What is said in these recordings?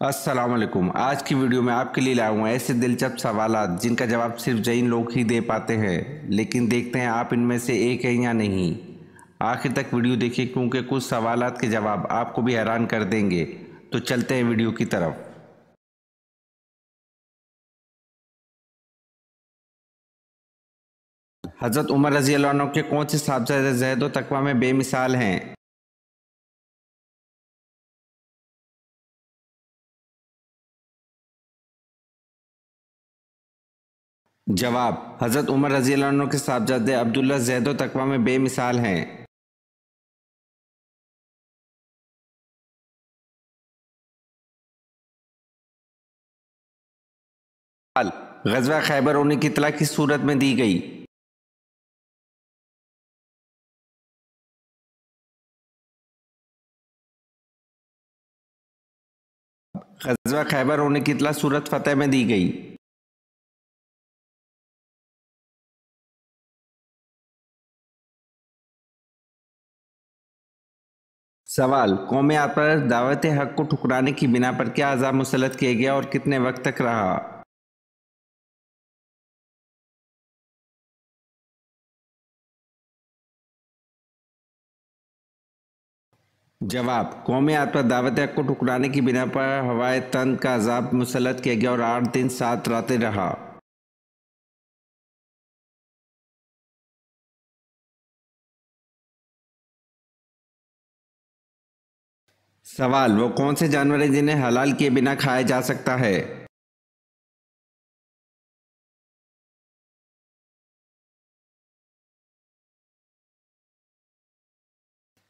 السلام علیکم۔ آج کی ویڈیو میں آپ کے لیے لایا ہوں ایسے دلچسپ سوالات جن کا جواب صرف جین لوگ ہی دے پاتے ہیں، لیکن دیکھتے ہیں آپ ان میں سے ایک ہیں یا نہیں۔ آخر تک ویڈیو دیکھیں کیونکہ کچھ سوالات کے جواب آپ کو بھی حیران کر دیں گے۔ تو چلتے ہیں ویڈیو کی طرف۔ حضرت عمر رضی اللہ عنہ کے کون سے صاحبزادے زہد و تقویٰ میں بے مثال ہیں؟ جواب: حضرت عمر رضی اللہ عنہ کے صاحبزادے عبداللہ زہد و تقویٰ میں بے مثال ہیں۔ سوال: غزوہ خیبر ہونے کی اطلاع کس صورت میں دی گئی؟ غزوہ خیبر ہونے کی اطلاع سورۃ فتح میں دی گئی۔ سوال: قوم عاد پر دعوت حق کو ٹھکرانے کی بنا پر کیا عذاب مسلط کیا گیا اور کتنے وقت تک رہا؟ جواب: قوم عاد پر دعوت حق کو ٹھکرانے کی بنا پر ہوائے تند کا عذاب مسلط کیا گیا اور 8 دن 7 راتیں رہا۔ سوال: وہ کون سے جانور ہیں جنہیں حلال کیے بنا کھایا جا سکتا ہے؟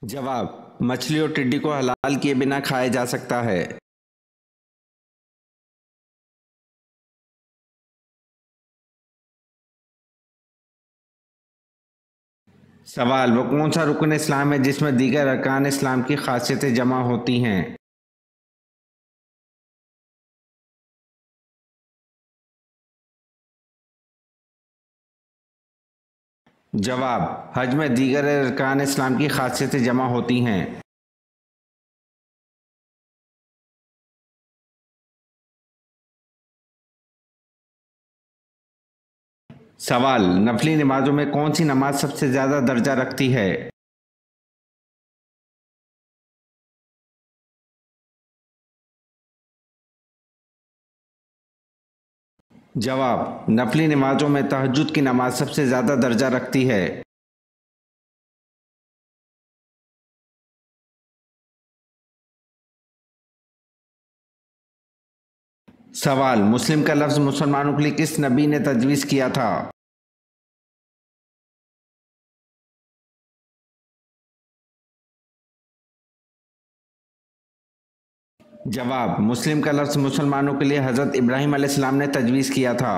جواب: مچھلی اور ٹڈی کو حلال کیے بنا کھایا جا سکتا ہے۔ سوال: وہ کون سا رکن اسلام ہے جس میں دیگر ارکان اسلام کی خاصیتیں جمع ہوتی ہیں؟ جواب: حج میں دیگر ارکان اسلام کی خاصیتیں جمع ہوتی ہیں۔ سوال: نفلی نمازوں میں کون سی نماز سب سے زیادہ درجہ رکھتی ہے؟ جواب: نفلی نمازوں میں تہجد کی نماز سب سے زیادہ درجہ رکھتی ہے۔ سوال: مسلم کا لفظ مسلمانوں کے لیے کس نبی نے تجویز کیا تھا؟ جواب: مسلم کا لفظ مسلمانوں کے لیے حضرت ابراہیم علیہ السلام نے تجویز کیا تھا۔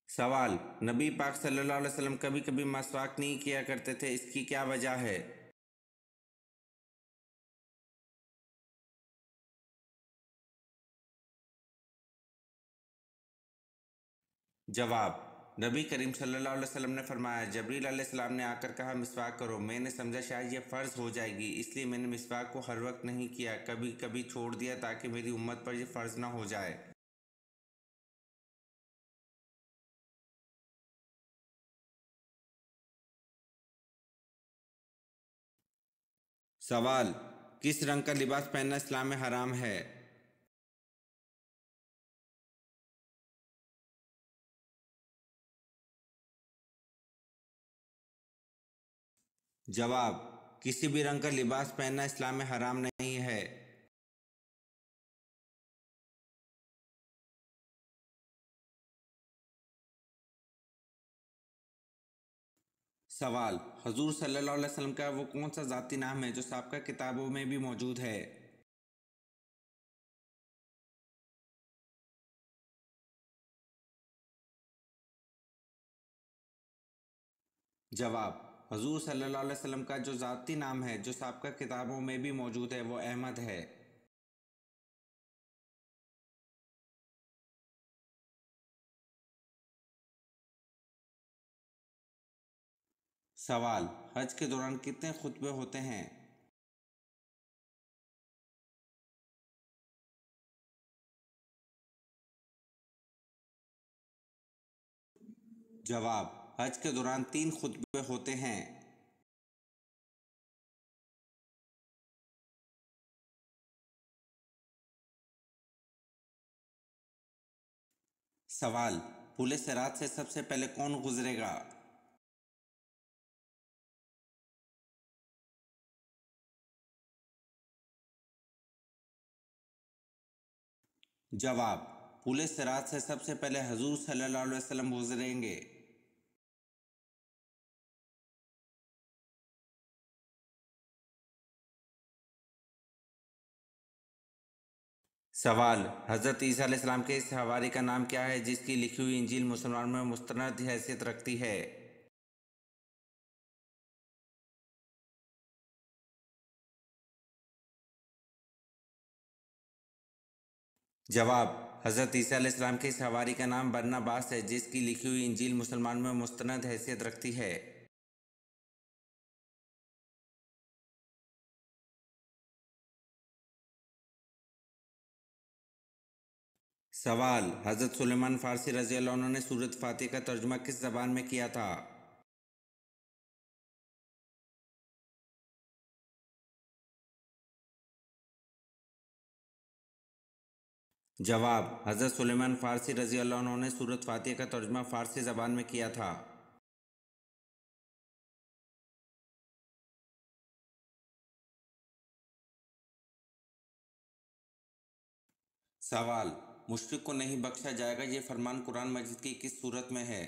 سوال: نبی پاک صلی اللہ علیہ وسلم کبھی کبھی مسواک نہیں کیا کرتے تھے، اس کی کیا وجہ ہے؟ جواب: نبی کریم صلی اللہ علیہ وسلم نے فرمایا، جبریل علیہ السلام نے آ کر کہا مسواک کرو، میں نے سمجھا شاید یہ فرض ہو جائے گی، اس لیے میں نے مسواک کو ہر وقت نہیں کیا، کبھی کبھی چھوڑ دیا تاکہ میری امت پر یہ فرض نہ ہو جائے۔ سوال: کس رنگ کا لباس پہننا اسلام میں حرام ہے؟ جواب: کسی بھی رنگ کا لباس پہننا اسلام میں حرام نہیں ہے۔ سوال: حضور صلی اللہ علیہ وسلم کا وہ کون سا ذاتی نام ہے جو سابقہ کتابوں میں بھی موجود ہے؟ جواب: حضور صلی اللہ علیہ وسلم کا جو ذاتی نام ہے جو سابقہ کتابوں میں بھی موجود ہے وہ احمد ہے۔ सवाल, हज के दौरान कितने खुतबे होते हैं? जवाब, हज के दौरान 3 खुतबे होते हैं। सवाल, पूले सिरात से सबसे पहले कौन गुजरेगा? जवाब, पूले सिरात से सबसे पहले हजूर सल्लल्लाहु अलैहि वसल्लम गुजरेंगे। सवाल, हज़रत ईसा अलैहिस्सलाम के इस हवारी का नाम क्या है जिसकी लिखी हुई इंजील मुसलमानों में मुस्तनद हैसियत रखती है? जवाब, हज़रत ईसा अलैहिस्सलाम के इस हवारी का नाम बरनबास है जिसकी लिखी हुई इंजील मुसलमानों में मुस्तनद हैसियत रखती है। सवाल, हज़रत सुलेमान फ़ारसी रज़ी अल्लाह अन्हु ने सूरत फ़ातिहा का तर्जुमा किस ज़बान में किया था? जवाब, हज़रत सुलेमान फ़ारसी रज़ी अल्लाह अन्हु ने सूरत फ़ातिहा का तर्जुमा फ़ारसी ज़बान में किया था। सवाल, मुश्रिक को नहीं बख्शा जाएगा ये फरमान कुरान मजीद की किस सूरत में है?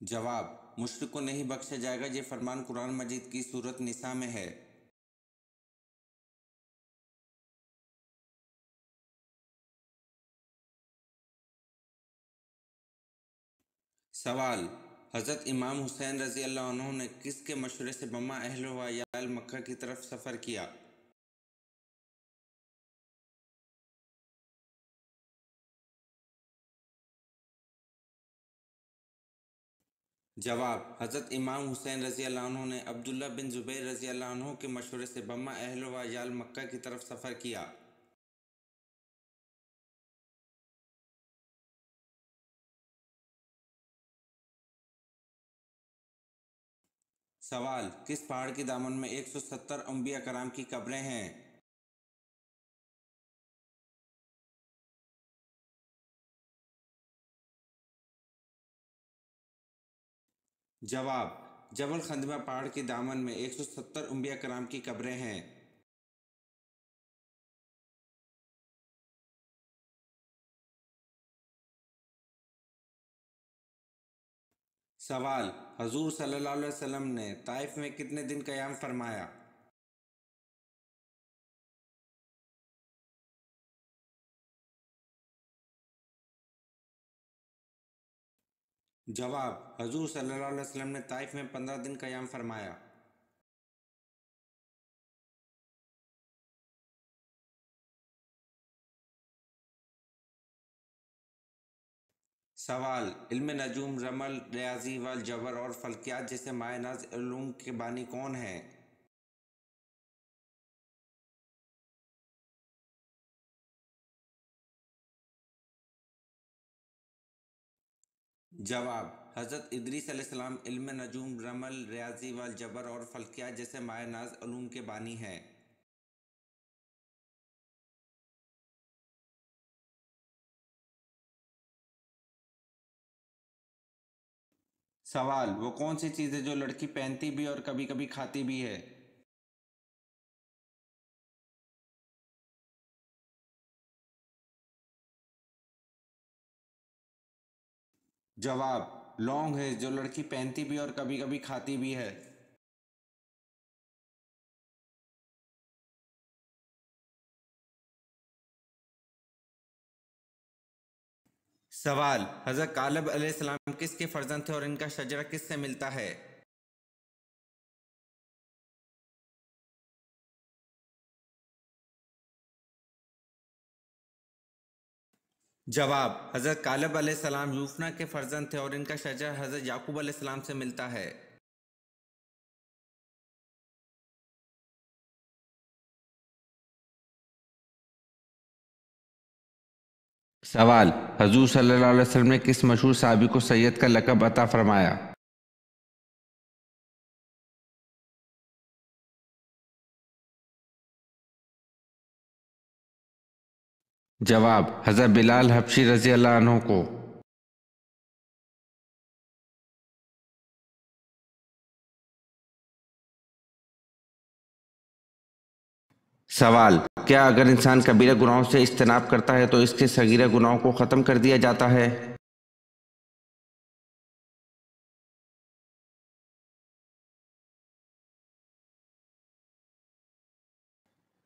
जवाब, मुश्रिक को नहीं बख्शा जाएगा ये फरमान कुरान मजीद की सूरत निसा में है। सवाल, हज़रत इमाम हुसैन रज़ी अल्लाह अन्हु ने किसके मशवरे से बम्मा अहल व याल मक्का की तरफ सफ़र किया? जवाब, हज़रत इमाम हुसैन रज़ी अल्लाह अन्हु ने अब्दुल्ला बिन ज़ुबैर रज़ी अल्लाह अन्हु के मशवरे से बम्मा अहल व याल मक्का की तरफ सफ़र किया। सवाल, किस पहाड़ की दामन में 170 अंबिया कराम की कब्रें हैं? जवाब, जबल खंदमा पहाड़ की दामन में 170 अंबिया कराम की कब्रें हैं। सवाल, हजूर सल्लल्लाहु अलैहि वसल्लम ने ताइफ में कितने दिन क़याम फरमाया? जवाब, हजूर सल्लल्लाहु अलैहि वसल्लम ने ताइफ में 15 दिन क़याम फरमाया। सवाल, इल्म नजूम, रमल, रियाजी वल जबर और फल्कियात जैसे माए नाज उलूम के बानी कौन है? जवाब, हज़रत इदरीस अलैहिस्सलाम इल्म नजूम, रमल, रियाजी वल जबर और फल्कियात जैसे माए नाज उलूम के बानी हैं। सवाल, वो कौन सी चीज़ है जो लड़की पहनती भी और कभी कभी खाती भी है? जवाब, लौंग है जो लड़की पहनती भी और कभी कभी खाती भी है। सवाल, हज़रत कालब अलैहिस्सलाम किसके फर्जंद थे और इनका शजरा किससे मिलता है? जवाब: हज़रत कालब अलैहिस्सलाम यूफना के फर्जंद थे और इनका शजर हज़रत याकूब अलैहिस्सलाम से मिलता है। सवाल: हजूर सल्लल्लाहु अलैहि वसल्लम ने किस मशहूर सहाबी को सैयद का लक़ब अता फरमाया? जवाब: हज़रत बिलाल हबशी रज़ी अल्लाह अन्हु को। सवाल: क्या अगर इंसान कबीरा गुनाहों से इज्तनाब करता है तो इसके सगीरा गुनाहों को ख़त्म कर दिया जाता है?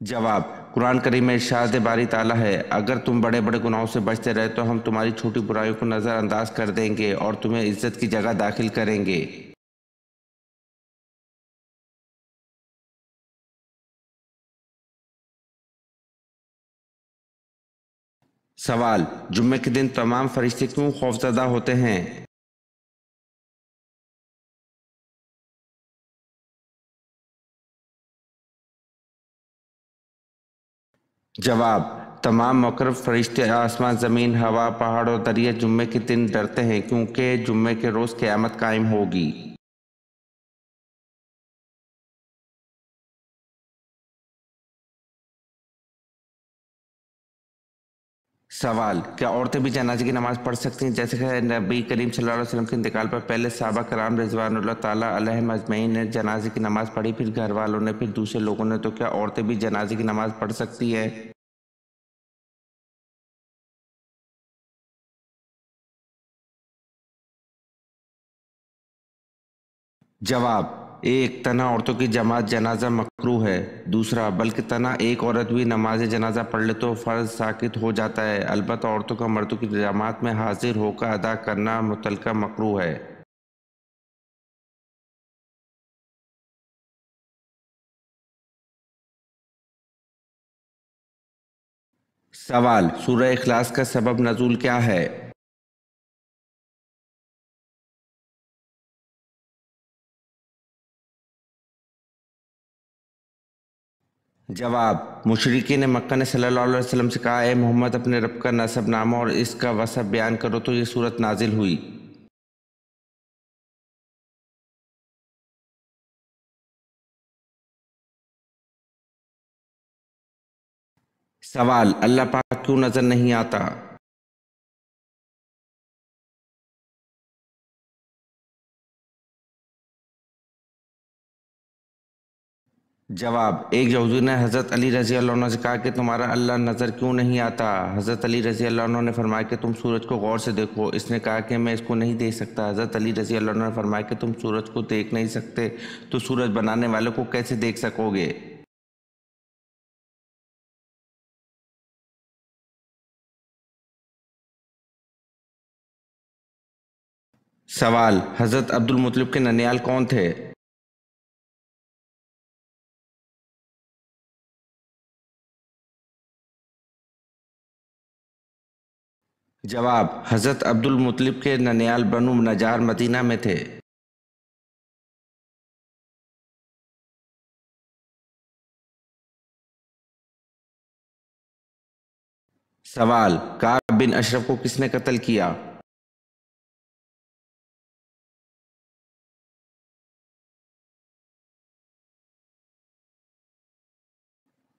जवाब: कुरान करीम में इरशाद बारी ताला है, अगर तुम बड़े बड़े गुनाहों से बचते रहे तो हम तुम्हारी छोटी बुराइयों को नज़रअंदाज कर देंगे और तुम्हें इज्जत की जगह दाखिल करेंगे। सवाल: जुम्मे के दिन तमाम फरिश्ते क्यों खौफज़दा होते हैं? जवाब: तमाम मुकर्रब फरिश्ते आसमान, ज़मीन, हवा, पहाड़ और दरिया जुम्मे के दिन डरते हैं क्योंकि जुम्मे के रोज़ क़यामत कायम होगी। सवाल: क्या औरतें भी जनाजे की नमाज़ पढ़ सकती हैं जैसे कि नबी करीम सल्लल्लाहु अलैहि वसल्लम के इंतकाल पर पहले सहाबा कराम रिज़वानुल्लाह ताला अलैहिम अजमईन ने जनाजे की नमाज़ पढ़ी, फिर घर वालों ने, फिर दूसरे लोगों ने, तो क्या औरतें भी जनाजे की नमाज़ पढ़ सकती हैं? जवाब: एक, तना औरतों की जमात जनाजा मकरूह है। दूसरा, बल्कि तना एक औरत भी नमाज जनाजा पढ़ ले तो फ़र्ज साकित हो जाता है, अलबत्ता औरतों का मर्दों की जमात में हाजिर होकर अदा करना मुतलका मकरूह है। सवाल: सूरह इखलास का सबब नज़ूल क्या है? जवाब: मुशरिकीन मक्का ने सल्लल्लाहु अलैहि वसल्लम से कहा, ए मोहम्मद, अपने रब का नसब नामा और इसका वसफ बयान करो, तो ये सूरत नाजिल हुई। सवाल: अल्लाह पाक क्यों नजर नहीं आता? जवाब: एक यहूदी ने हज़रत अली रज़ी अल्लाह अन्हु से कहा कि तुम्हारा अल्लाह नज़र क्यों नहीं आता? हज़रत अली रज़ी अल्लाह अन्हु ने फरमाया कि तुम सूरज को गौर से देखो। इसने कहा कि मैं इसको नहीं देख सकता। हज़रत अली रज़ी अल्लाह अन्हु ने फरमाया कि तुम सूरज को देख नहीं सकते तो सूरज बनाने वाले को कैसे देख सकोगे? सवाल: हज़रत अब्दुल मुत्तलिब के ननियाल कौन थे? जवाब: हज़रत अब्दुल मुत्तलिब के ननियाल बनु नजार मदीना में थे। सवाल: काब बिन अशरफ को किसने कत्ल किया?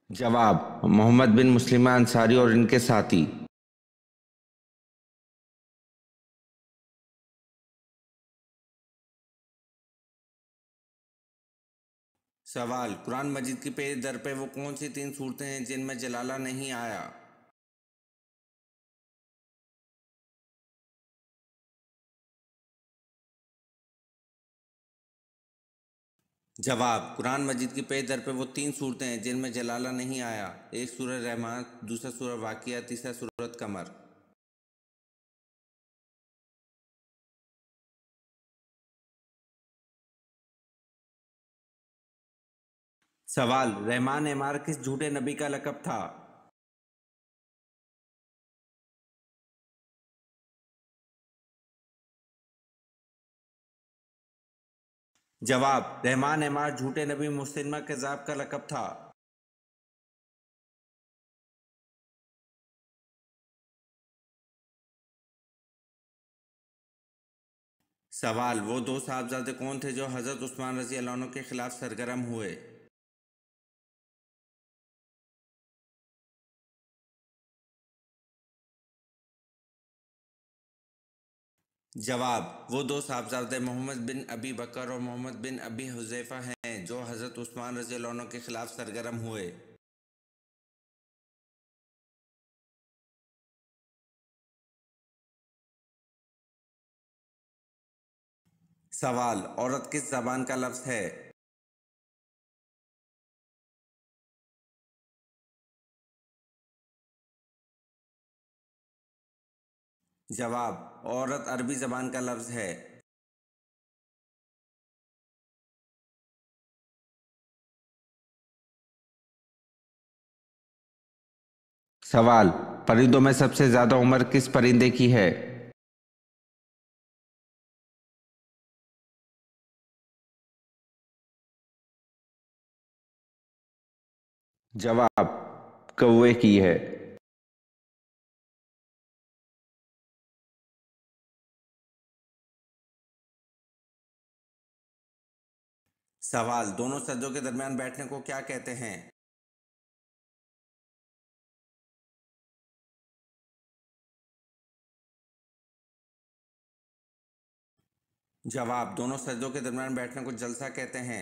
जवाब: मोहम्मद बिन मुस्लिमा अंसारी और इनके साथी। सवाल: कुरान मजीद की पेज दर पे वो कौन सी तीन सूरतें हैं जिनमें जलाला नहीं आया? जवाब: कुरान मजीद की पेज दर पे वो तीन सूरतें हैं जिनमें जलाला नहीं आया। एक सूरह रहमान, दूसरा सूरह वाक़िया, तीसरा सूरत कमर। सवाल: रहमान एमार किस झूठे नबी का लक़ब था? जवाब: रहमान एमार झूठे नबी मुसलिमा कज़्ज़ाब का लक़ब था। सवाल: वो दो साहबजादे कौन थे जो हज़रत उस्मान रज़ी अल्लाह अन्हु के खिलाफ सरगर्म हुए? जवाब: वो दो साहबजादे मोहम्मद बिन अबी बकर और मोहम्मद बिन अबी हुज़ैफ़ा हैं जो हज़रत उस्मान रज़ी अल्लाह अन्हु के खिलाफ सरगर्म हुए। सवाल: औरत किस ज़बान का लफ्ज़ है? जवाब: औरत अरबी ज़बान का लफ्ज़ है। सवाल: परिंदों में सबसे ज़्यादा उम्र किस परिंदे की है? जवाब: कौवे की है। सवाल: दोनों सज्जों के दरमियान बैठने को क्या कहते हैं? जवाब: दोनों सज्जों के दरमियान बैठने को जलसा कहते हैं।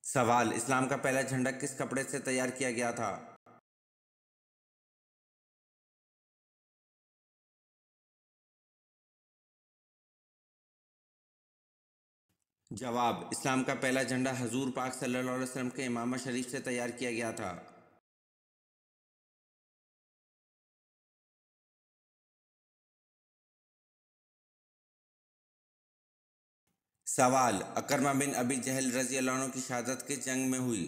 सवाल: इस्लाम का पहला झंडा किस कपड़े से तैयार किया गया था? जवाब: इस्लाम का पहला झंडा हजूर पाक सल्लल्लाहु अलैहि वसल्लम के इमामा शरीफ से तैयार किया गया था। सवाल: अकरमा बिन अबी जहल रज़ी अल्लाह अन्हु की शहादत किस जंग में हुई?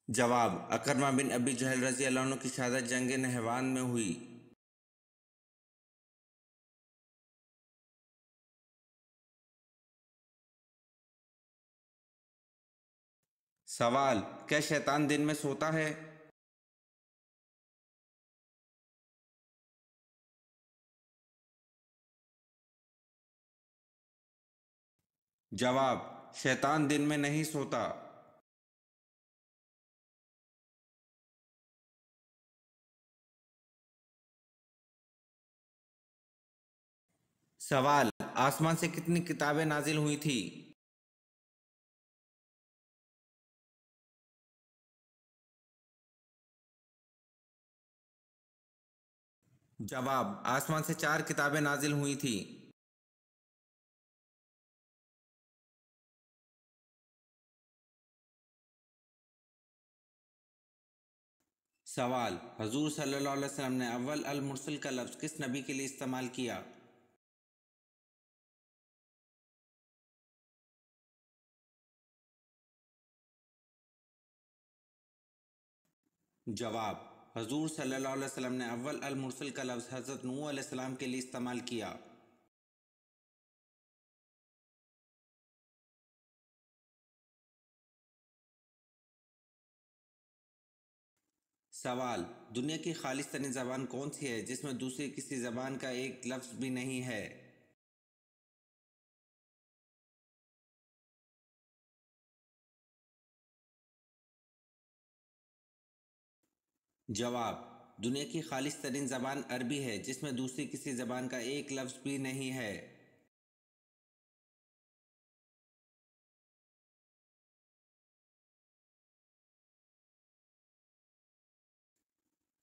जवाब: अकरमा बिन अबी जहल रज़ी अल्लाह अन्हु की शहादत जंग नहवान में हुई। सवाल: क्या शैतान दिन में सोता है? जवाब: शैतान दिन में नहीं सोता। सवाल: आसमान से कितनी किताबें नाजिल हुई थी? जवाब: आसमान से 4 किताबें नाजिल हुई थी। सवाल: हजूर सल्लल्लाहु अलैहि वसल्लम ने अव्वल अल मुरसल का लफ्ज़ किस नबी के लिए इस्तेमाल किया? जवाब: हजूर सल्लल्लाहु अलैहि वसल्लम ने अव्वल अल मुरसल का लफ्ज़ हज़रत नूह अलैहिस्सलाम के लिए इस्तेमाल किया। सवाल: दुनिया की खालिस तरीन ज़बान कौन सी है जिसमें दूसरी किसी ज़बान का एक लफ्ज़ भी नहीं है? जवाब: दुनिया की खालिस तरीन ज़बान अरबी है जिसमें दूसरी किसी ज़बान का एक लफ्ज़ भी नहीं है।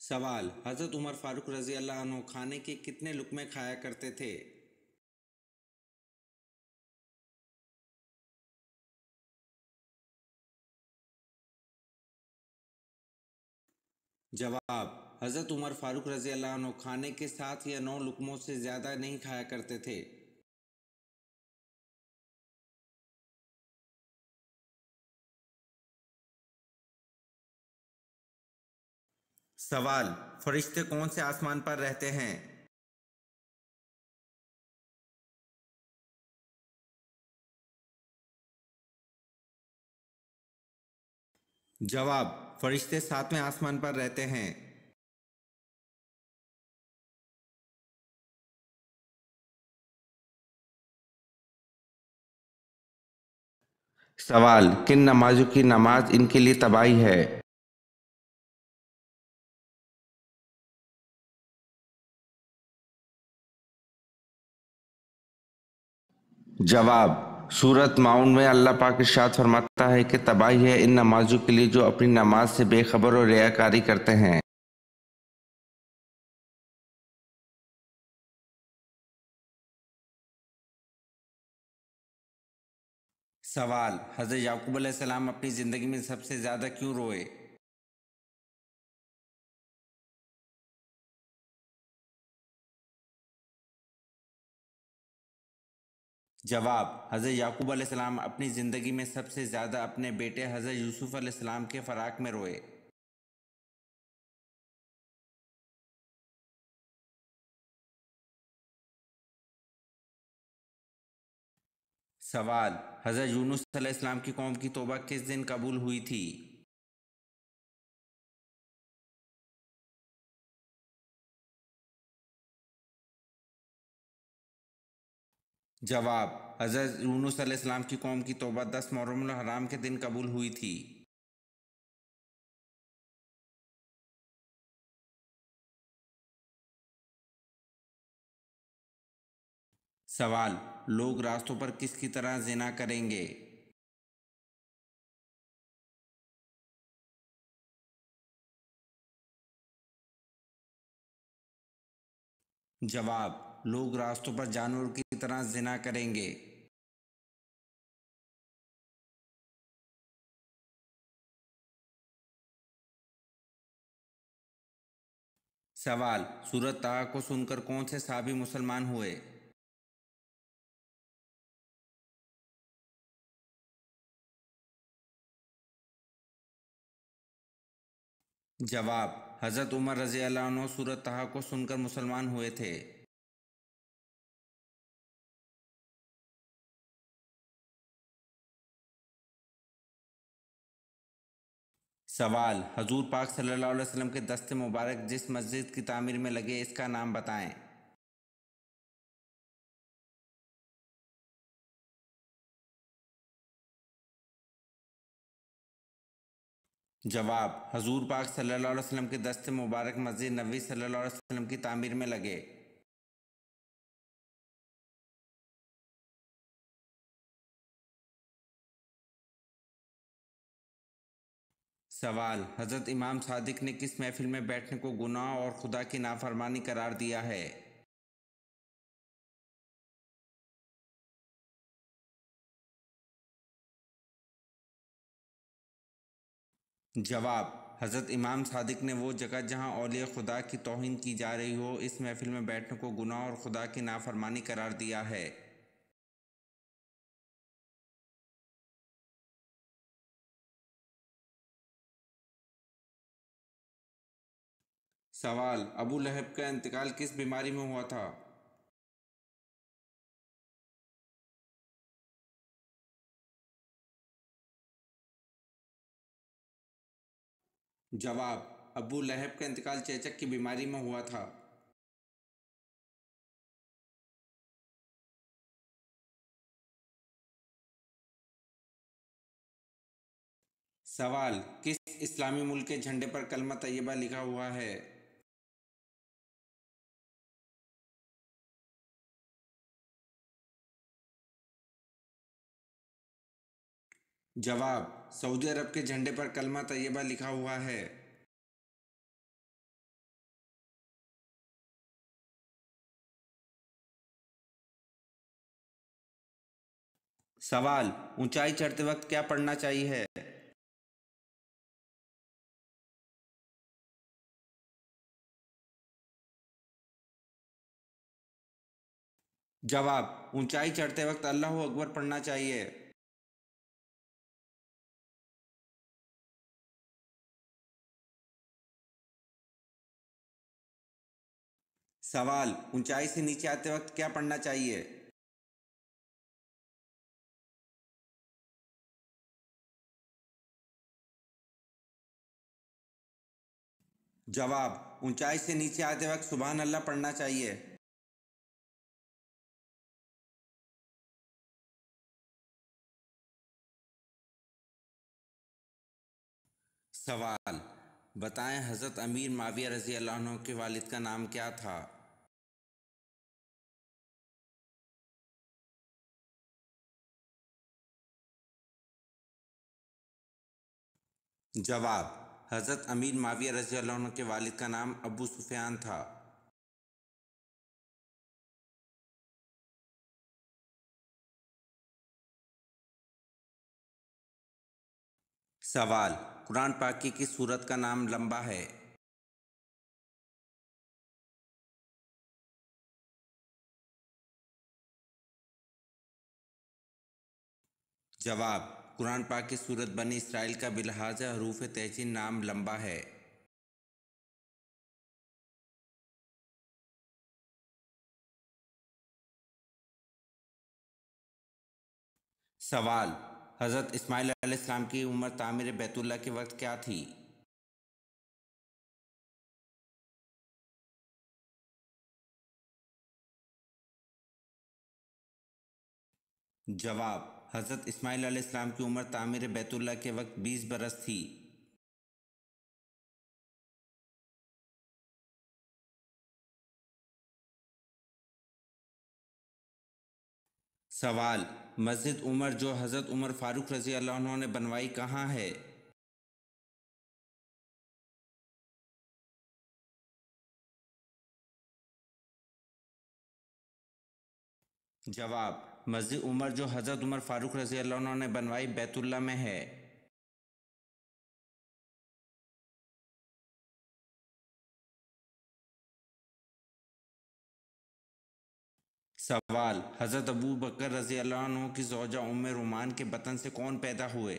सवाल: हज़रत उमर फ़ारूक रज़ी अल्लाह अन्हु खाने के कितने लुक़मे खाया करते थे? जवाब: हज़रत उमर फ़ारूक रज़ी अल्लाह अन्हु खाने के 7 या 9 लुक़मों से ज़्यादा नहीं खाया करते थे। سوال: فرشتے کون سے آسمان پر رہتے ہیں؟ جواب: فرشتے 7ویں آسمان پر رہتے ہیں۔ سوال: کن نمازوں کی نماز ان کے لیے تباہی ہے؟ جواب: سورۃ ماؤن میں اللہ پاک ارشاد فرماتا ہے کہ تباہی ہے ان نمازوں کے لیے جو اپنی نماز سے بے خبر اور ریاکاری کرتے ہیں۔ سوال: حضرت یعقوب علیہ السلام اپنی زندگی میں سب سے زیادہ کیوں روئے؟ جواب: حضرت یعقوب علیہ السلام اپنی زندگی میں سب سے زیادہ اپنے بیٹے حضرت یوسف علیہ السلام کے فراق میں روئے۔ سوال: حضرت یونس علیہ السلام کی قوم کی توبہ کس دن قبول ہوئی تھی؟ جواب: حضرت یونس علیہ السلام کی قوم کی توبہ 10 محرم الحرام کے دن قبول ہوئی تھی۔ سوال: لوگ راستوں پر کس کی طرح زنا کریں گے؟ جواب: لوگ راستوں پر جانوروں کی طرح زنا کریں گے۔ سوال: سورۃ طٰہٰ کو سن کر کون سے صحابی مسلمان ہوئے؟ جواب: حضرت عمر رضی اللہ عنہ سورۃ طٰہٰ کو سن کر مسلمان ہوئے تھے۔ سوال: حضور پاک صلی اللہ علیہ وسلم کے دست مبارک جس مسجد کی تعمیر میں لگے اس کا نام بتائیں۔ جواب: حضور پاک صلی اللہ علیہ وسلم کے دست مبارک مسجد نبوی صلی اللہ علیہ وسلم کی تعمیر میں لگے۔ سوال: حضرت امام صادق نے کس محفل میں بیٹھنے کو گناہ اور خدا کی نافرمانی قرار دیا ہے؟ جواب: حضرت امام صادق نے وہ جگہ جہاں اولیاء خدا کی توہین کی جا رہی ہو اس محفل میں بیٹھنے کو گناہ اور خدا کی نافرمانی قرار دیا ہے۔ سوال: ابو لہب کا انتقال کس بیماری میں ہوا تھا؟ جواب: ابو لہب کا انتقال چیچک کی بیماری میں ہوا تھا۔ سوال: کس اسلامی ملک کے جھنڈے پر کلمہ طیبہ لکھا ہوا ہے؟ جواب: سعودی عرب کے جھنڈے پر کلمہ طیبہ لکھا ہوا ہے۔ سوال: اونچائی چڑھتے وقت کیا پڑھنا چاہیے؟ جواب: اونچائی چڑھتے وقت اللہ اکبر پڑھنا چاہیے۔ سوال: اونچائی سے نیچے آتے وقت کیا پڑھنا چاہیے؟ جواب: اونچائی سے نیچے آتے وقت سبحان اللہ پڑھنا چاہیے۔ سوال: بتائیں حضرت امیر معاویہ رضی اللہ عنہ کے والد کا نام کیا تھا؟ جواب: حضرت امیر معاویہ رضی اللہ عنہ کے والد کا نام ابو سفیان تھا۔ سوال: قرآن پاک کی کس سورت کا نام لمبا ہے؟ جواب: قرآن پاک کی سورت بنی اسرائیل کا بلحاظ حروف تہجین نام لمبا ہے۔ سوال: حضرت اسماعیل علیہ السلام کی عمر تعمیر بیت اللہ کے وقت کیا تھی؟ جواب: حضرت اسماعیل علیہ السلام کی عمر تعمیر بیت اللہ کے وقت 20 برس تھی۔ سوال: مسجد عمر جو حضرت عمر فاروق رضی اللہ عنہ نے بنوائی کہاں ہے؟ جواب: مسجد عمر جو حضرت عمر فاروق رضی اللہ عنہ نے بنوائی بیت اللہ میں ہے۔ سوال: حضرت ابو بکر رضی اللہ عنہ کی زوجہ ام رومان کے بطن سے کون پیدا ہوئے؟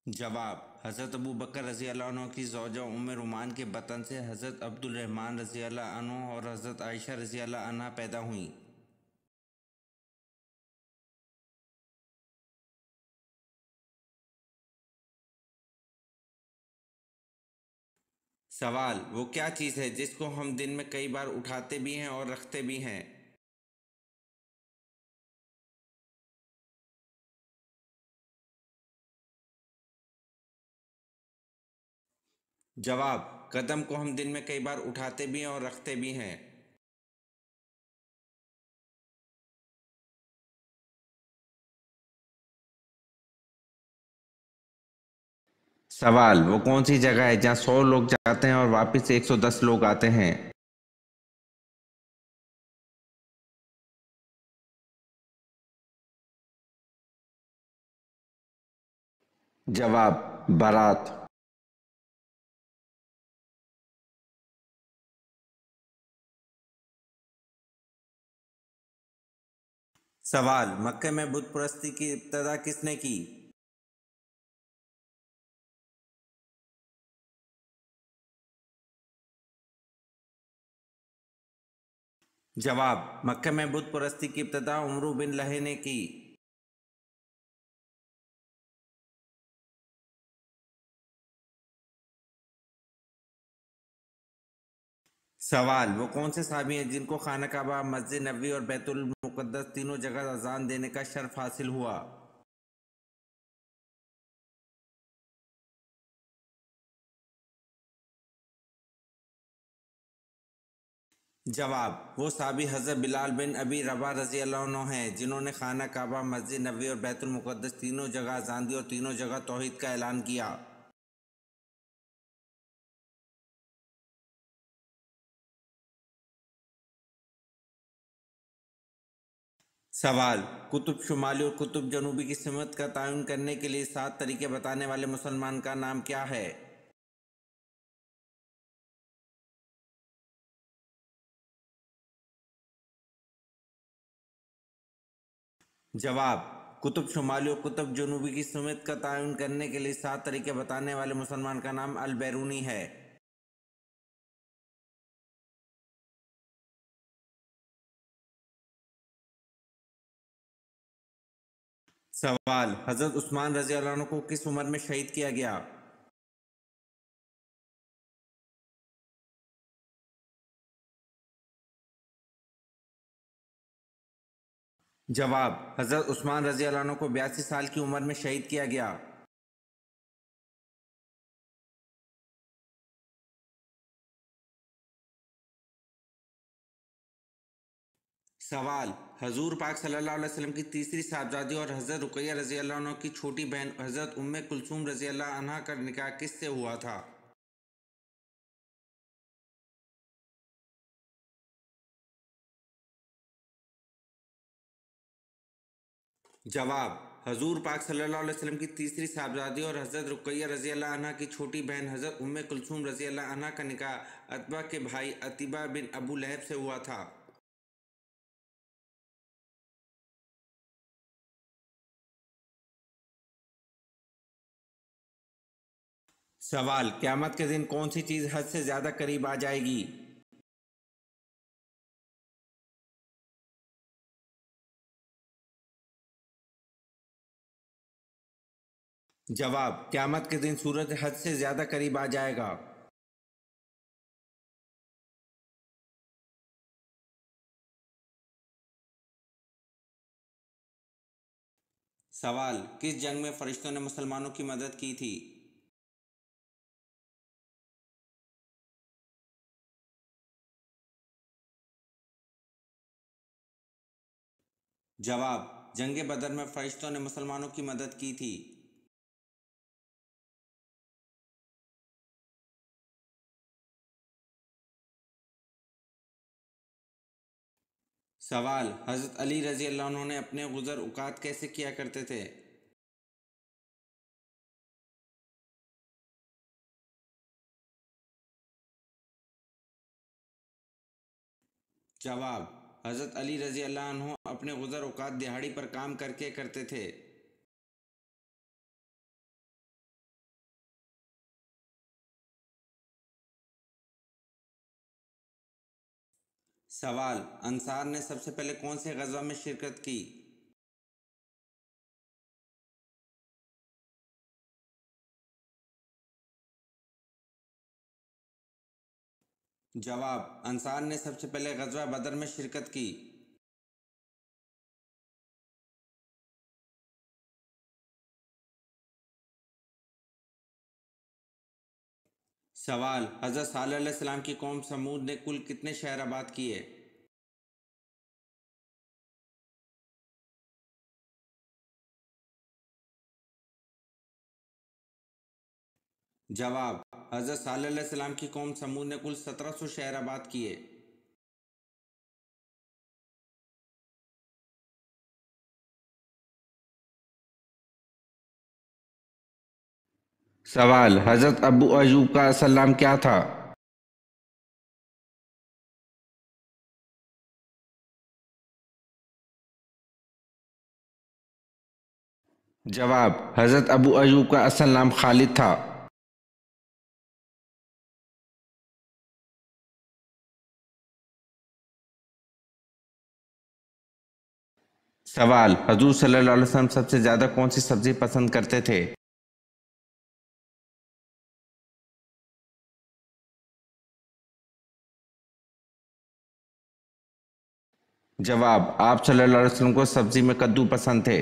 جواب: حضرت ابو بکر رضی اللہ عنہ کی زوجہ ام رومان کے بطن سے حضرت عبد الرحمن رضی اللہ عنہ اور حضرت عائشہ رضی اللہ عنہ پیدا ہوئیں۔ سوال: وہ کیا چیز ہے جس کو ہم دن میں کئی بار اٹھاتے بھی ہیں اور رکھتے بھی ہیں؟ جواب: قدم کو ہم دن میں کئی بار اٹھاتے بھی ہیں اور رکھتے بھی ہیں۔ سوال: وہ کون سی جگہ ہے جہاں 100 لوگ جاتے ہیں اور واپس 110 لوگ آتے ہیں؟ جواب: بارات۔ سوال: مکہ میں بت پرستی کی ابتدا کس نے کی؟ جواب: مکہ میں بت پرستی کی ابتدا عمرو بن لہے نے کی۔ سوال: وہ کون سے صحابی ہیں جن کو خانہ کعبہ، مسجد نبوی اور بیت المقدس تینوں جگہ اذان دینے کا شرف حاصل ہوا؟ جواب: وہ صحابی حضرت بلال بن ابی رباح رضی اللہ عنہ ہیں جنہوں نے خانہ کعبہ، مسجد نبوی اور بیت المقدس تینوں جگہ اذان دی اور تینوں جگہ توحید کا اعلان کیا۔ سوال: قطب شمالی اور قطب جنوبی کی سمت کا تعین کرنے کے لیے 7 طریقے بتانے والے مسلمان کا نام کیا ہے؟ جواب: قطب شمالی اور قطب جنوبی کی سمت کا تعین کرنے کے لیے 7 طریقے بتانے والے مسلمان کا نام البیرونی ہے۔ سوال: حضرت عثمان رضی اللہ عنہ کو کس عمر میں شہید کیا گیا؟ جواب: حضرت عثمان رضی اللہ عنہ کو 82 سال کی عمر میں شہید کیا گیا۔ سوال: حضور پاک صلی اللہ علیہ وسلم کی تیسری صاحبزادی اور حضرت رقیہ رضی اللہ عنہ کی چھوٹی بہن حضرت ام کلثوم رضی اللہ عنہا کا نکاح کس سے ہوا تھا؟ جواب: حضور پاک صلی اللہ علیہ وسلم کی تیسری صاحبزادی اور حضرت رقیہ رضی اللہ عنہا کی چھوٹی بہن حضرت ام کلثوم رضی اللہ عنہا کا نکاح عتبہ کے بھائی عتیبہ بن ابو لہب سے ہوا تھا۔ سوال: قیامت کے دن کون سی چیز حد سے زیادہ قریب آ جائے گی؟ جواب: قیامت کے دن سورج حد سے زیادہ قریب آ جائے گا۔ سوال: کس جنگ میں فرشتوں نے مسلمانوں کی مدد کی تھی؟ جواب: جنگ بدر میں فرشتوں نے مسلمانوں کی مدد کی تھی۔ سوال: حضرت علی رضی اللہ عنہ نے اپنے گزر اوقات کیسے کیا کرتے تھے؟ جواب: حضرت علی رضی اللہ عنہ اپنے گزر اوقات دہاڑی پر کام کر کے کرتے تھے۔ سوال: انصار نے سب سے پہلے کون سے غزوہ میں شرکت کی؟ جواب: انصار نے سب سے پہلے غزوہ بدر میں شرکت کی۔ سوال: حضرت صالح علیہ السلام کی قوم سمود نے کل کتنے شہر آباد کیے؟ جواب: حضرت صالح علیہ السلام کی قوم سمود نے کل 1700 شہر آباد کیے۔ سوال: حضرت ابو ایوب کا اصل نام کیا تھا؟ جواب: حضرت ابو ایوب کا اصل نام خالد تھا۔ سوال: حضور صلی اللہ علیہ وسلم سب سے زیادہ کون سی سبزی پسند کرتے تھے؟ جواب: آپ صلی اللہ علیہ وسلم کو سبزی میں کدو پسند تھے۔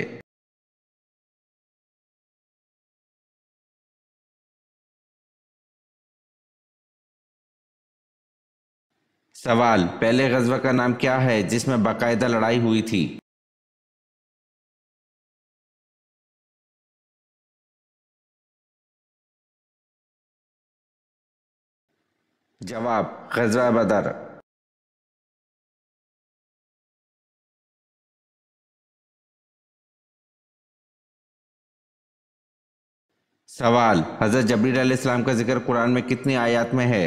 سوال: پہلے غزوہ کا نام کیا ہے جس میں باقاعدہ لڑائی ہوئی تھی؟ جواب: غزوہ بدر۔ سوال: حضرت جبریل علیہ السلام کا ذکر قرآن میں کتنی آیات میں ہے؟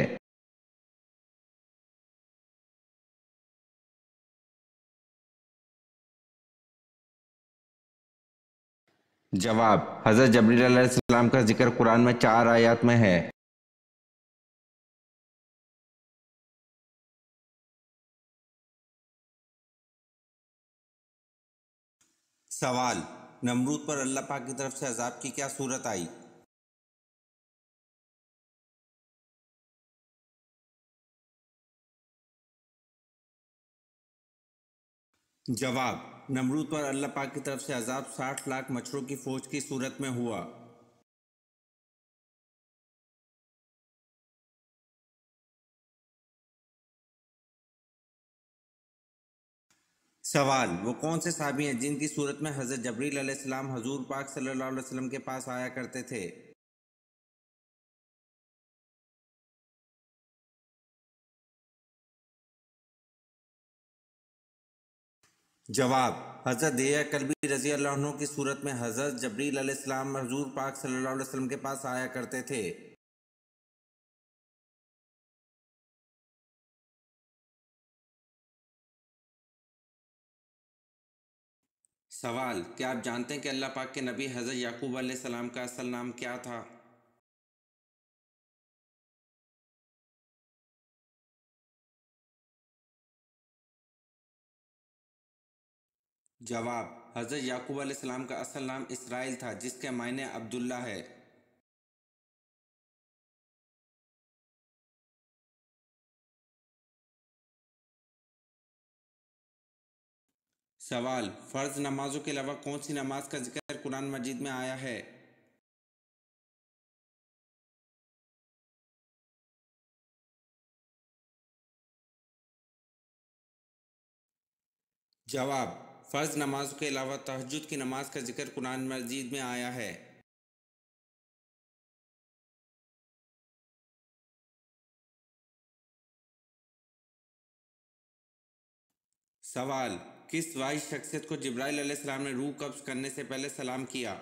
जवाब, हज़रत जबरील अलैहिस्सलाम का जिक्र कुरान में 4 आयत में है। सवाल, नमरूद पर अल्लाह पाक की तरफ से अजाब की क्या सूरत आई? जवाब, नमरूद पर अल्लाह पाक की तरफ से अजाब 60 लाख मच्छरों की फौज की सूरत में हुआ। सवाल, वो कौन से सहाबी हैं जिनकी सूरत में हज़रत जबरील अलैहिस्सलाम हुजूर पाक सल्लल्लाहु अलैहि वसल्लम के पास आया करते थे? जवाब, हज़रत दिया कल्बी रज़ी अल्लाह अन्हु की सूरत में हज़रत जबरील अलैहिस्सलाम हुजूर पाक सल्लल्लाहु अलैहि वसल्लम के पास आया करते थे। सवाल, क्या आप जानते हैं कि अल्लाह पाक के नबी हज़रत याकूब अलैहिस्सलाम का असल नाम क्या था? जवाब, हज़रत याकूब अलैहिस्सलाम का असल नाम इसराइल था, जिसके मायने अब्दुल्ला है। सवाल, फ़र्ज नमाजों के अलावा कौन सी नमाज का जिक्र कुरान मजीद में आया है? जवाब, फ़र्ज नमाज के अलावा तहज्जुद की नमाज का जिक्र कुरान मजीद में आया है। सवाल, किस वाहिद शख्सियत को जिब्राइल अलैहिस्सलाम ने रूह कब्ज़ करने से पहले सलाम किया?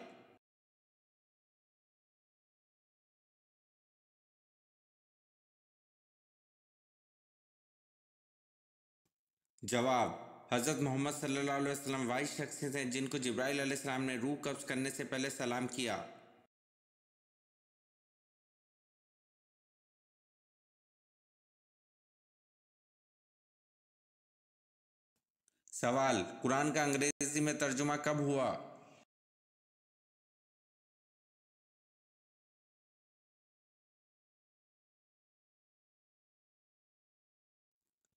जवाब, हज़रत मोहम्मद सल्लल्लाहु अलैहि वसल्लम वाहिद शख्सियत हैं जिनको जिब्राइल अलैहिस्सलाम ने रूह कब्ज़ करने से पहले सलाम किया। सवाल, कुरान का अंग्रेजी में तर्जुमा कब हुआ?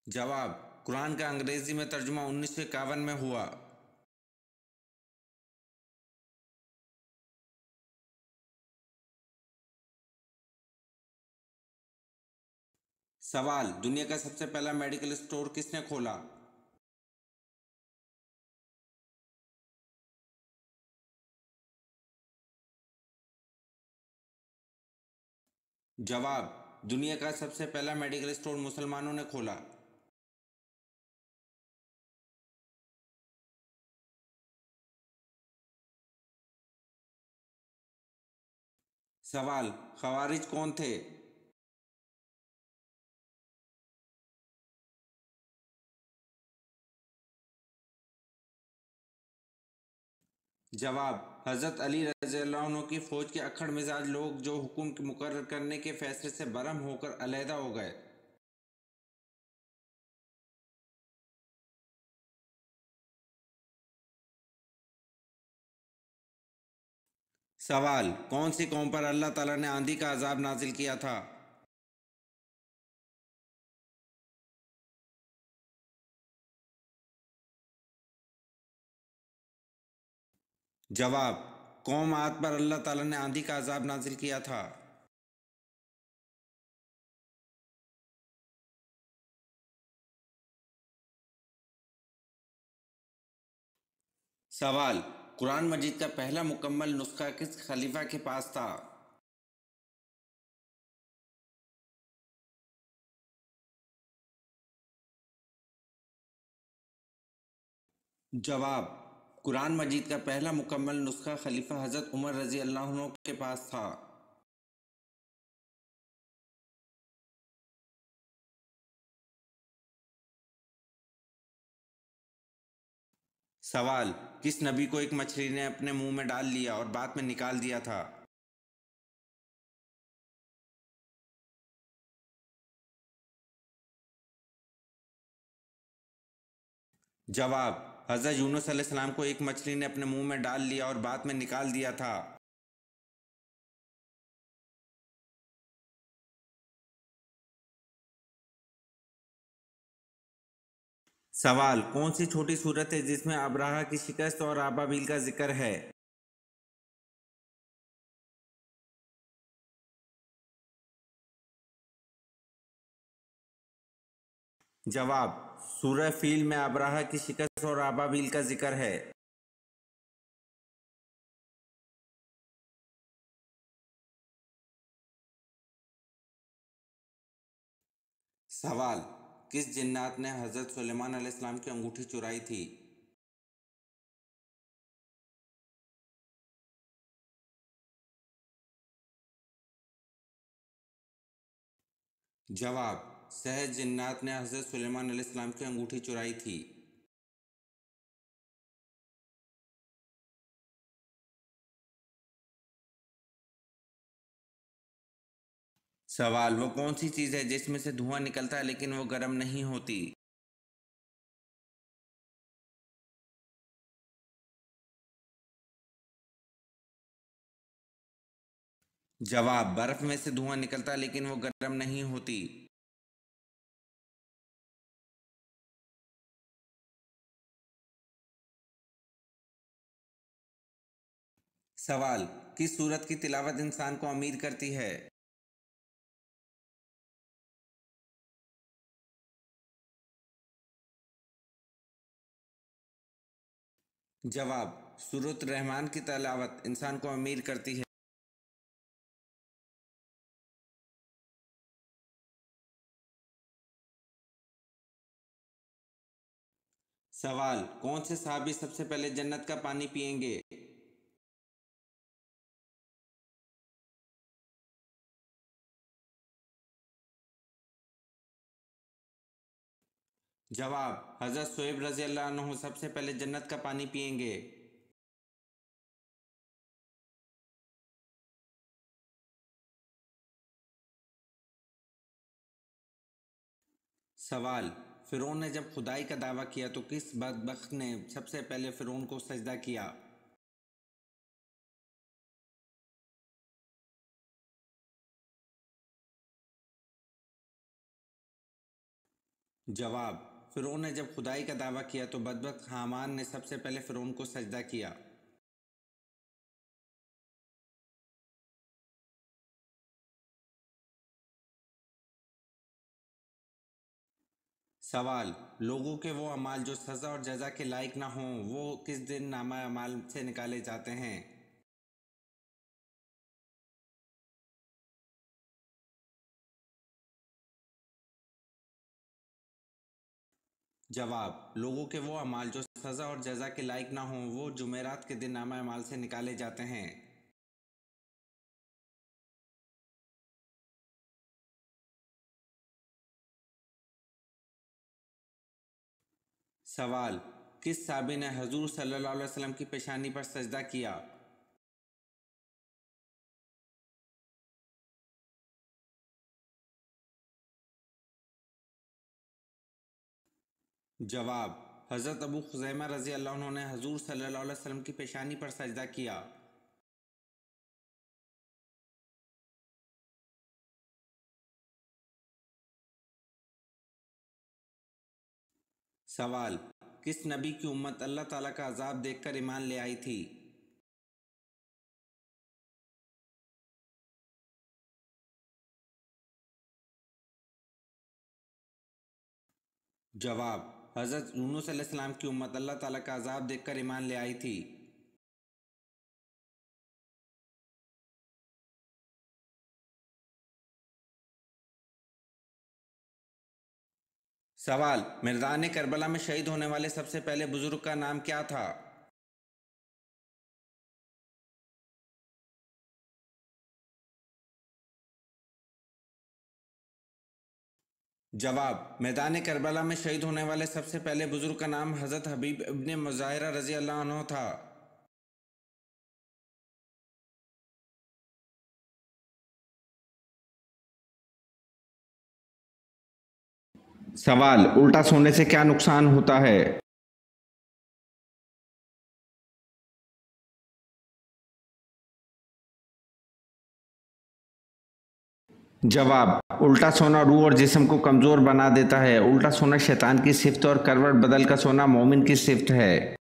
जवाब, कुरान का अंग्रेजी में तर्जुमा 1951 में हुआ। सवाल, दुनिया का सबसे पहला मेडिकल स्टोर किसने खोला? जवाब, दुनिया का सबसे पहला मेडिकल स्टोर मुसलमानों ने खोला। सवाल, खवारिज कौन थे? जवाब, हज़रत अली रज़ियल्लाहु अन्हु की फ़ौज के अक्खड़ मिजाज लोग जो हुक्म मुकर्रर करने के फैसले से बरहम होकर अलहदा हो गए। सवाल, कौन सी कौम पर अल्लाह ताला ने आंधी का अजाब नाजिल किया था? जवाब, कौम आद पर अल्लाह ताला ने आंधी का अजाब नाजिल किया था। सवाल, कुरान मजीद का पहला मुकम्मल नुस्खा किस खलीफा के पास था? जवाब, कुरान मजीद का पहला मुकम्मल नुस्खा खलीफा हज़रत उमर रज़ी अल्लाह अन्हु के पास था। सवाल, किस नबी को एक मछली ने अपने मुंह में डाल लिया और बाद में निकाल दिया था? जवाब, हज़रत यूनुस अलैहिस्सलाम को एक मछली ने अपने मुंह में डाल लिया और बाद में निकाल दिया था। सवाल, कौन सी छोटी सूरत है जिसमें अबराहा की शिकस्त और अबाबील का जिक्र है? जवाब, सूरह फील में अबराहा की शिकस्त और अबाबील का जिक्र है। सवाल, किस जिन्नात ने हज़रत सुलेमान अलैहिस्सलाम की अंगूठी चुराई थी? जवाब, सहज जिन्नात ने हज़रत सुलेमान अलैहिस्सलाम की अंगूठी चुराई थी। सवाल, वो कौन सी चीज़ है जिसमें से धुआं निकलता है लेकिन वो गर्म नहीं होती? जवाब, बर्फ में से धुआं निकलता है लेकिन वो गर्म नहीं होती। सवाल, किस सूरत की तिलावत इंसान को अमीर करती है? जवाब, सूरत रहमान की तिलावत इंसान को अमीर करती है। सवाल, कौन से सहाबी सबसे पहले जन्नत का पानी पिएंगे? जवाब, हज़रत शुएब रज़ी अल्लाह अन्हु सबसे पहले जन्नत का पानी पिएंगे। सवाल, फ़िरौन ने जब खुदाई का दावा किया तो किस बदबख्त ने सबसे पहले फ़िरौन को सजदा किया? जवाब, फ़िरौन ने जब खुदाई का दावा किया तो बदबख्त हामान ने सबसे पहले फ़िरौन को सजदा किया। सवाल, लोगों के वो अमाल जो सज़ा और जज़ा के लायक ना हों वो किस दिन नामा अमाल से निकाले जाते हैं? जवाब, लोगों के वो अमाल जो सज़ा और जज़ा के लायक ना हों वो जुमेरात के दिन नामा अमाल से निकाले जाते हैं। सवाल, किस साहबी ने हजूर सल्लल्लाहु अलैहि वसल्लम की पेशानी पर सजदा किया? जवाब, हज़रत अबू खुज़ैमा रज़ी अल्लाह अन्हु ने हजूर सल्लल्लाहु अलैहि वसल्लम की पेशानी पर सजदा किया। सवाल, किस नबी की उम्मत अल्लाह ताला का अजाब देखकर ईमान ले आई थी? जवाब, हज़रत यूनुस अलैहिस्सलाम की उम्मत अल्लाह ताला का अजाब देखकर ईमान ले आई थी। सवाल, मैदान करबला में शहीद होने वाले सबसे पहले बुजुर्ग का नाम क्या था? جواب: میدان کربلا میں شہید ہونے والے سب سے پہلے بزرگ کا نام حضرت حبیب ابن مظاہرہ رضی اللہ عنہ تھا۔ سوال: الٹا سونے سے کیا نقصان ہوتا ہے؟ جواب: الٹا سونا روح اور جسم کو کمزور بنا دیتا ہے۔ الٹا سونا شیطان کی صفت اور کروٹ بدل کا سونا مومن کی صفت ہے۔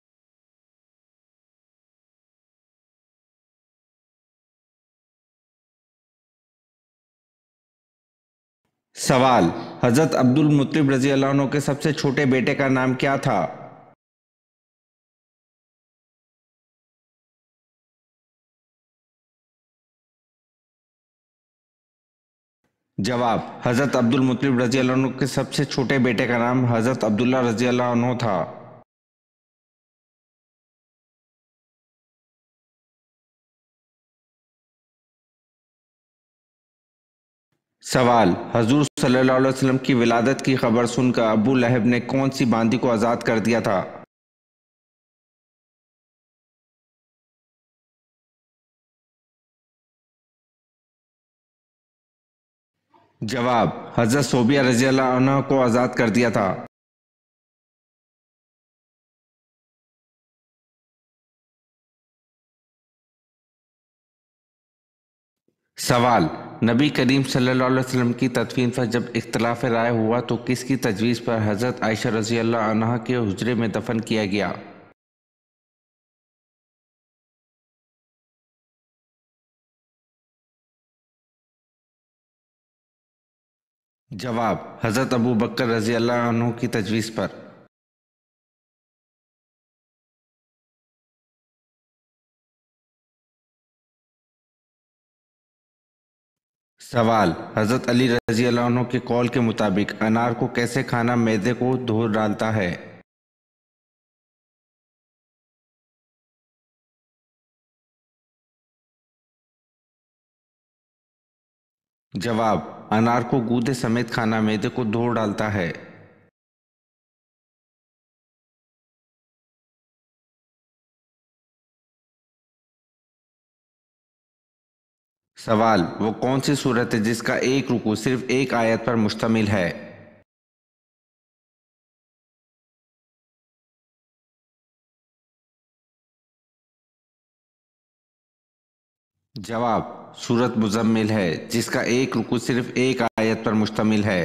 سوال: حضرت عبد المطلب رضی اللہ عنہ کے سب سے چھوٹے بیٹے کا نام کیا تھا؟ جواب: حضرت عبد المطلب رضی اللہ عنہ کے سب سے چھوٹے بیٹے کا نام حضرت عبداللہ رضی اللہ عنہ تھا۔ سوال: حضور صلی اللہ علیہ وسلم کی ولادت کی خبر سن کر ابو لہب نے کون سی باندی کو آزاد کر دیا تھا؟ جواب: حضرت صوبیہ رضی اللہ عنہ کو آزاد کر دیا تھا۔ سوال: نبی کریم صلی اللہ علیہ وسلم کی تدفین پر جب اختلاف رائے ہوا تو کس کی تجویز پر حضرت عائشہ رضی اللہ عنہا کے حجرے میں دفن کیا گیا؟ جواب: حضرت ابو بکر رضی اللہ عنہ کی تجویز پر۔ سوال: حضرت علی رضی اللہ عنہ کے قول کے مطابق انار کو کیسے کھانا معدے کو دھو ڈالتا ہے؟ جواب: انار کو گودے سمیت کھانا معدے کو دھو ڈالتا ہے۔ سوال: وہ کون سی صورت ہے جس کا ایک رکوع صرف ایک آیت پر مشتمل ہے؟ جواب: سورۃ مزمل ہے جس کا ایک رکوع صرف ایک آیت پر مشتمل ہے۔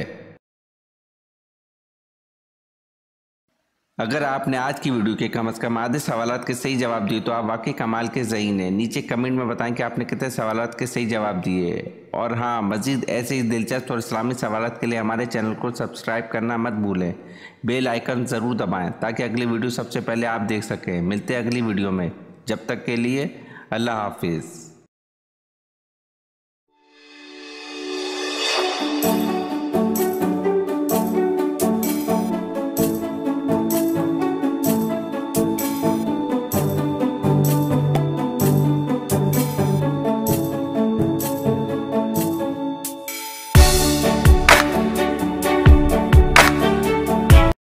اگر آپ نے آج کی ویڈیو کے کم از کم آدھے سوالات کے صحیح جواب دیے تو آپ واقعی کمال کے ذہین ہیں۔ نیچے کمنٹ میں بتائیں کہ آپ نے کتنے سوالات کے صحیح جواب دیے، اور ہاں، مزید ایسے ہی دلچسپ اور اسلامی سوالات کے لیے ہمارے چینل کو سبسکرائب کرنا مت بھولیں۔ بیل آئیکن ضرور دبائیں تاکہ اگلی ویڈیو سب سے پہلے آپ دیکھ سکیں۔ ملتے ہیں اگلی ویڈیو میں، جب تک کے لیے اللہ حافظ۔